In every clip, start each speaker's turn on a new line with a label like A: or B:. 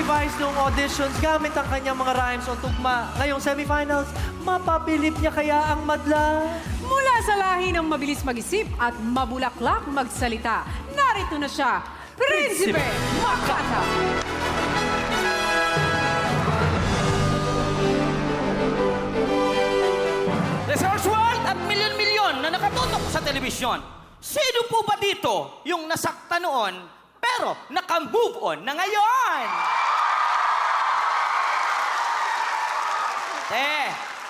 A: Vice noong auditions gamit ang kanyang mga rhymes o tugma. Ngayong semifinals, mapapilip niya kaya ang madla?
B: Mula sa lahi ng mabilis mag-isip at mabulaklak magsalita, narito na siya, Prinsipe Makata.
C: Resource World at milyon-milyon na nakatutok sa telebisyon. Sino po ba dito yung nasakta noon pero naka-move on na ngayon?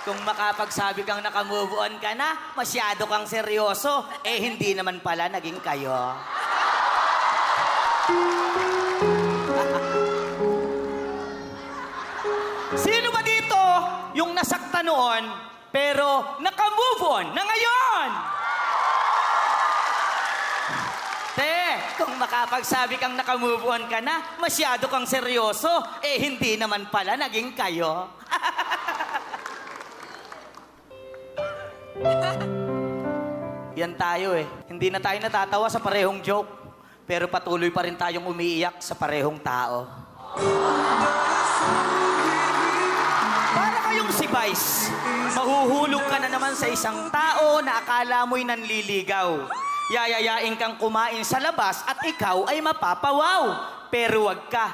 C: Kung makapagsabi kang naka-move on ka na, masyado kang seryoso, hindi naman pala naging kayo. Sino ba dito yung nasakta noon pero naka-move on na ngayon? Kung makapagsabi kang naka-move on ka na, masyado kang seryoso, hindi naman pala naging kayo. Yan tayo Hindi na tayo natatawa sa parehong joke, pero patuloy pa rin tayong umiiyak sa parehong tao. Para kayong si Vice, mahuhulog ka na naman sa isang tao na akala mo'y nanliligaw. Yayayain kang kumain sa labas at ikaw ay mapapawaw. Pero wag ka,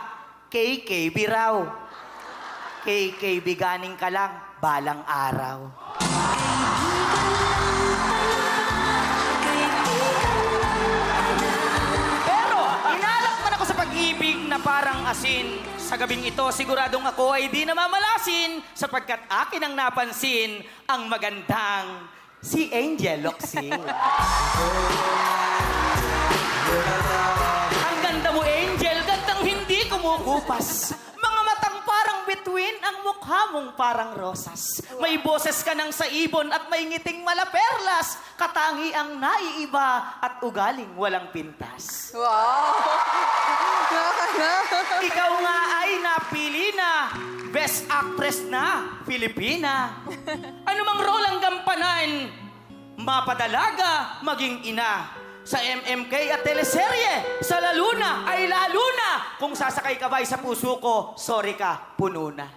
C: KKB raw. KKB ganing ka lang, balang araw. Pero inalak man ako sa pag-ibig na parang asin. Sa gabing ito, siguradong ako ay di namamalasin sapagkat akin ang napansin ang magandang si Angel Locsin. Ang ganda mo, Angel. Gandang hindi kumukupas. Mga matang parang bituin, ang mukha mong parang rosas. May boses ka ng sa ibon at may ngiting malaperlas. Katangi ang naiiba at ugaling walang pintas.
B: Wow!
C: Ikaw nga ay napili na. Best Actress na, Filipina. Anumang role ang gampanan, mapadalaga, maging ina. Sa MMK at teleserye, sa lalo na ay lalo na. Kung sasakay ka ba sa puso ko, sorry ka, puno na.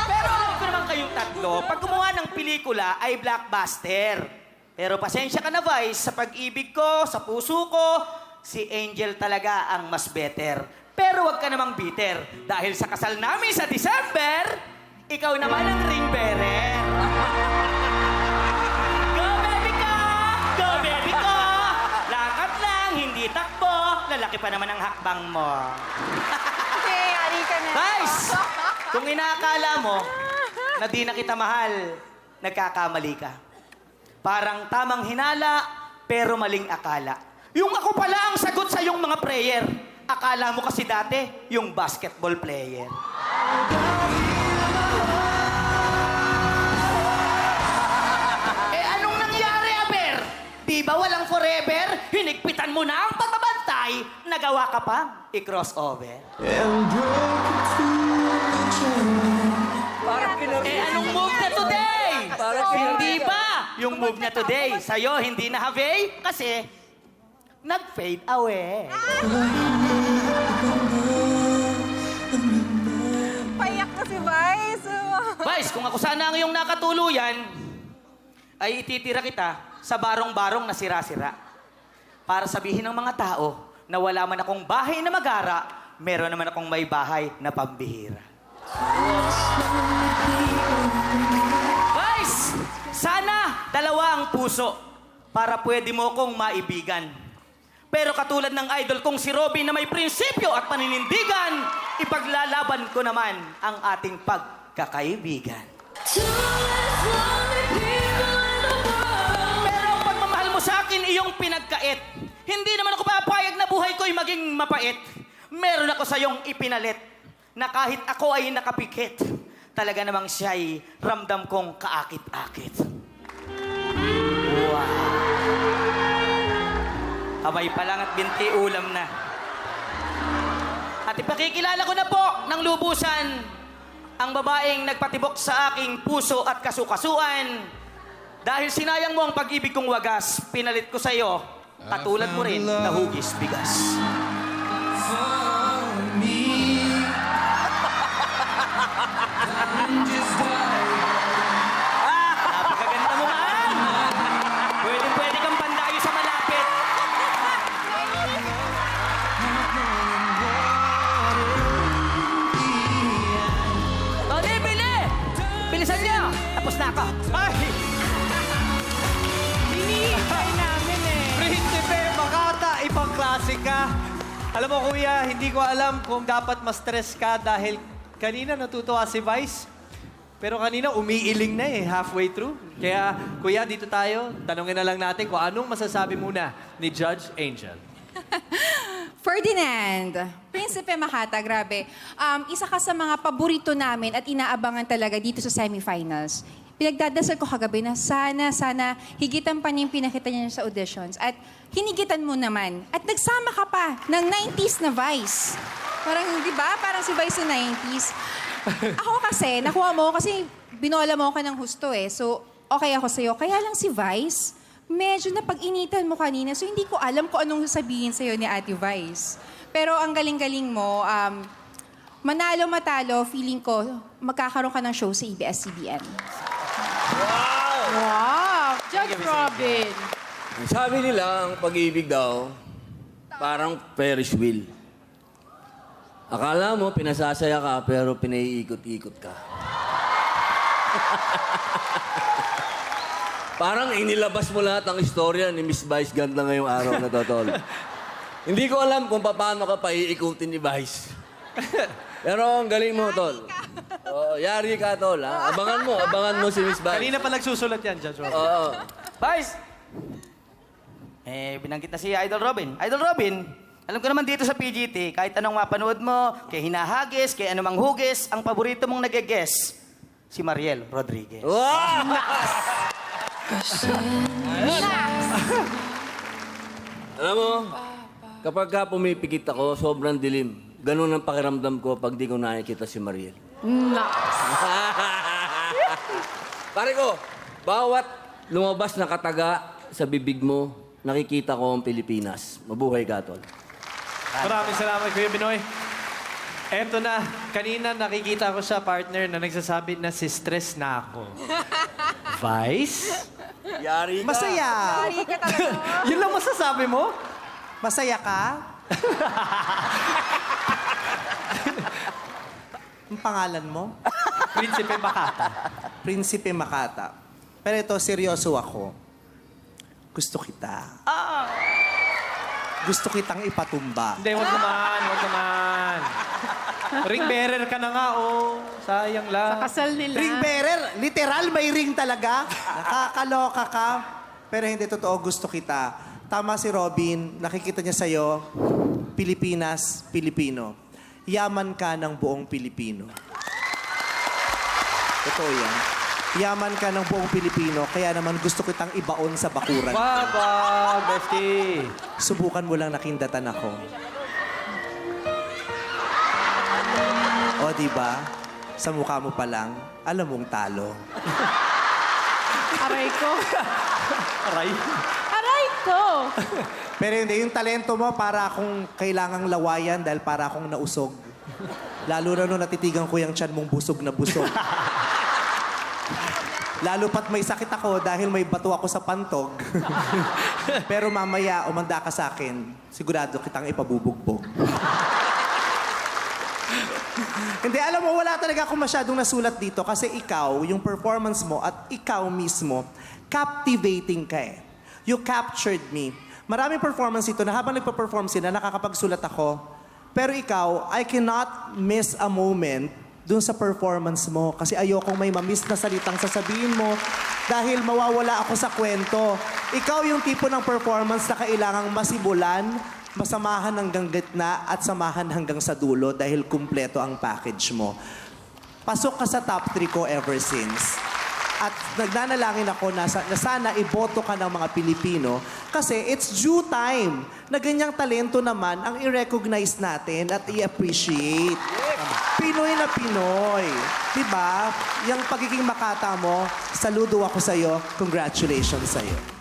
C: Pero alam ko naman kayong tatlo, pag gumawa ng pelikula ay blockbuster. Pero pasensya ka na, Vice, sa pag-ibig ko, sa puso ko, si Angel talaga ang mas better. Pero wag ka namang bitter. Dahil sa kasal namin sa December, ikaw naman ang ring bearer. Go, baby ko! Go, baby ko! Lakad lang, hindi takbo. Lalaki pa naman ang hakbang mo.
B: Okay, ari ka na.
C: Guys! Kung inaakala mo na di na kita mahal, nagkakamali ka. Parang tamang hinala, pero maling akala. Yung ako pala ang sagot sa iyong mga prayer. Akala mo kasi dati, yung basketball player. Anong nangyari, Aber? Di ba walang forever? Hinigpitan mo na ang pagbabantay, nagawa ka pa i-crossover. Anong move na today? Hindi ba? Yung move na today, sa'yo hindi na have kasi nag-fade away.
B: Payak na si Vice.
C: Vice, kung ako sana ang iyong nakatuluyan, ay ititira kita sa barong-barong na sira-sira. Para sabihin ng mga tao na wala man akong bahay na magara, meron naman akong may bahay na pambihira. Vice, sana dalawa ang puso para pwede mo kong maibigan. Pero katulad ng idol kong si Robin na may prinsipyo at paninindigan, ipaglalaban ko naman ang ating pagkakaibigan. Pero ang pagmamahal mo sa akin, iyong pinagkait. Hindi naman ako papayag na buhay ko'y maging mapait. Meron ako sa iyong ipinalit na kahit ako ay nakapikit, talaga namang siya'y ramdam kong kaakit-akit. Wow! Kamay pa lang at binti ulam na. At ipakikilala ko na po ng lubusan ang babaeng nagpatibok sa aking puso at kasukasuan. Dahil sinayang mo ang pag-ibig kong wagas, pinalit ko sa iyo, katulad mo rin na hugis bigas. Napakaganda mo man! Pwede kang pandayo sa malapit. O, di, bili! Bilisan niyo! Tapos na ako.
A: Ay!
B: Hinihintay namin eh.
A: Prinsipe Makata, ibang klase ka. Alam mo, kuya, hindi ko alam kung dapat ma-stress ka dahil kanina natutuwa si Vice. Pero kanina umiiling na halfway through. Kaya, kuya, dito tayo. Tanungin na lang natin kung anong masasabi muna ni Judge Angel.
D: Ferdinand, Prinsipe Makata, grabe. Isa ka sa mga paborito namin at inaabangan talaga dito sa semifinals. Pinagdadasal ko kagabi na sana higitan pa niya yung pinakita niya sa auditions. At hinigitan mo naman. At nagsama ka pa ng 90s na Vice. Parang, di ba? Parang si Vice sa 90s. Ako kasi, nakuha mo kasi binola mo ka ng husto eh. So, okay ako sa'yo. Kaya lang si Vice, medyo napag-initan mo kanina. So, hindi ko alam kung anong sasabihin sa'yo ni Ate Vice. Pero ang galing-galing mo, manalo-matalo, feeling ko, magkakaroon ka ng show sa ABS-CBN.
B: Wow! Judge Robin.
E: Sabi nila, ang pag-ibig daw, parang Ferris wheel. Akala mo, pinasasaya ka, pero pinaiikot-ikot ka. Parang inilabas mo lahat ang istorya ni Miss Vice ganda ngayong araw na to, Tol. Hindi ko alam kung paano ka paiikutin ni Vice. Pero ang galing mo, Tol. Oh, yari ka, Tol. Ha? Abangan mo si Miss Vice.
A: Kanina pa nagsusulat yan, Judge Robin.
E: Oo.
C: Vice! Binanggit na si Idol Robin. Idol Robin, alam ko naman dito sa PGT, kahit anong mapanood mo, kay hinahagis, kay anumang hugis, ang paborito mong nag-guess, si Mariel Rodriguez.
E: Wow! Alam mo, kapag ka pumipikit ako, sobrang dilim. Ganun ang pakiramdam ko pag di ko nakikita si Mariel. Pare ko, bawat lumabas na kataga sa bibig mo, nakikita ko ang Pilipinas. Mabuhay ka, Tol.
A: Maraming salamat, Kuya Binoy. Eto na, kanina nakikita ko sa partner na nagsasabi na si stress na ako. Vice?
E: Yari ka.
F: Masaya.
D: Sorry ka talaga.
A: Yun lang masasabi mo?
F: Masaya ka? Ang pangalan mo?
A: Prinsipe Makata.
F: Prinsipe Makata. Pero ito, seryoso ako. Gusto kita. Gusto kitang ipatumba.
A: Hindi, wag naman. Ring bearer ka na nga, oh. Sayang lang.
B: Kasal nila.
F: Ring bearer. Literal, may ring talaga. Nakakaloka ka. Pero hindi totoo, gusto kita. Tama si Robin, nakikita niya sa'yo, Pilipinas, Pilipino. Yaman ka ng buong Pilipino. Totoo yan. Yaman ka ng buong Pilipino, kaya naman gusto kitang ibaon sa bakuran.
A: Wag, bestie.
F: Subukan mo lang nakindatan ako. O, diba? Sa mukha mo pa lang, alam mong talo.
B: Aray ko.
A: Aray.
B: Aray ko.
F: Pero hindi, yung talento mo para akong kailangang lawayan dahil para akong nausog. Lalo na nung natitigan ko yung tiyan mong busog na busog. Lalo pat may sakit ako dahil may bato ako sa pantog. Pero mamaya, umanda ka sa akin, sigurado kitang ipabubugbog. Hindi, alam mo, wala talaga akong masyadong nasulat dito kasi ikaw, yung performance mo at ikaw mismo, captivating ka eh. You captured me. Maraming performance ito na habang nagpa-perform sila, nakakapagsulat ako. Pero ikaw, I cannot miss a moment dun sa performance mo kasi ayokong may mamiss na salitang sasabihin mo dahil mawawala ako sa kwento. Ikaw yung tipo ng performance na kailangang masimulan, masamahan hanggang gitna at samahan hanggang sa dulo dahil kumpleto ang package mo. Pasok ka sa top 3 ko ever since. At nagnanalangin ako na sana iboto ka ng mga Pilipino kasi it's due time na ganyang talento naman ang i-recognize natin at i-appreciate. Pinoy na Pinoy. Diba? Yung pagiging Makata mo, saludo ako sa'yo. Congratulations sa'yo.